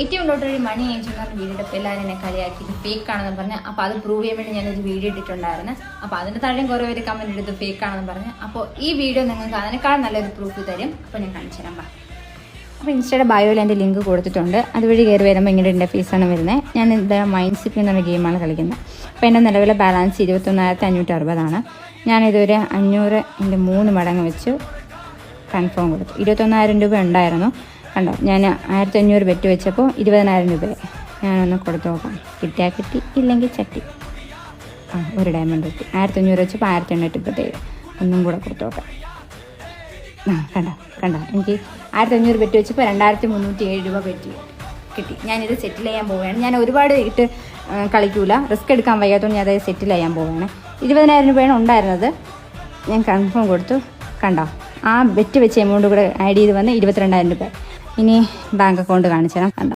ഏറ്റവും ലോട്ടറി മണി ഏഞ്ചെന്ന് വീഡിയോ ഇട്ടപ്പോൾ എല്ലാവരും എന്നെ കളിയാക്കി ഇത് ഫേക്ക് ആണെന്ന് പറഞ്ഞ്. അപ്പോൾ അത് പ്രൂവ് ചെയ്യാൻ വേണ്ടി ഞാനൊരു വീഡിയോ ഇട്ടിട്ടുണ്ടായിരുന്നു. അപ്പോൾ അതിൻ്റെ താഴെയും കുറേ പേര് കമൻറ്റ് എടുത്ത് ഫേക്ക് ആണെന്ന് പറഞ്ഞ്. അപ്പോൾ ഈ വീഡിയോ നിങ്ങൾക്ക് അതിനേക്കാൾ നല്ലൊരു പ്രൂഫ് തരും. അപ്പോൾ ഞാൻ കാണിച്ചു തരാം. അപ്പോൾ ഇൻസ്റ്റയുടെ ബയോയിൽ എൻ്റെ ലിങ്ക് കൊടുത്തിട്ടുണ്ട്. അതുവഴി കയറി വരുമ്പോൾ ഇങ്ങനെ ഇൻ്റർഫേസാണ് വരുന്നത്. ഞാൻ ഇത് മൈൻഡ് സിപ്പ് എന്നുള്ള ഗെയിമാണ് കളിക്കുന്നത്. അപ്പോൾ എൻ്റെ നിലവിലെ ബാലൻസ് 21,560 ഞാനിതൊരു 500 × 3 മടങ്ങ് വെച്ച് കൺഫേം കൊടുത്തു. 21,000 രൂപ ഉണ്ടായിരുന്നു. കണ്ടോ, ഞാൻ 1,500 ബെറ്റ് വെച്ചപ്പോൾ 20,000 രൂപ ഞാനൊന്ന് കൊടുത്തു നോക്കാം. കിട്ടിയാൽ കിട്ടി, ഇല്ലെങ്കിൽ ചട്ടി. ഒരു ഡയമണ്ട് കിട്ടി. 1,500 വെച്ചപ്പോൾ 1,837 ഒന്നും കൂടെ കൊടുത്തു നോക്കാം. കണ്ടോ എനിക്ക് 1,500 ബെറ്റ് വെച്ചപ്പോൾ 2,307 രൂപ ബെറ്റ് കിട്ടി. ഞാനിത് സെറ്റിൽ ചെയ്യാൻ പോവുകയാണ്. ഞാൻ ഒരുപാട് ഇട്ട് കളിക്കൂല, റിസ്ക് എടുക്കാൻ വയ്യാത്തതുകൊണ്ട് ഞാൻ അത് സെറ്റിൽ ചെയ്യാൻ പോവുകയാണ്. 20,000 രൂപയാണ് ഉണ്ടായിരുന്നത്. ഞാൻ കൺഫേം കൊടുത്തു. കണ്ടോ, ആ ബെറ്റ് വെച്ച എമൗണ്ട് കൂടെ ആഡ് ചെയ്ത് വന്ന് 22,000 രൂപ. ഇനി ബാങ്ക് അക്കൗണ്ട് കാണിച്ചു തരാം. കണ്ടോ.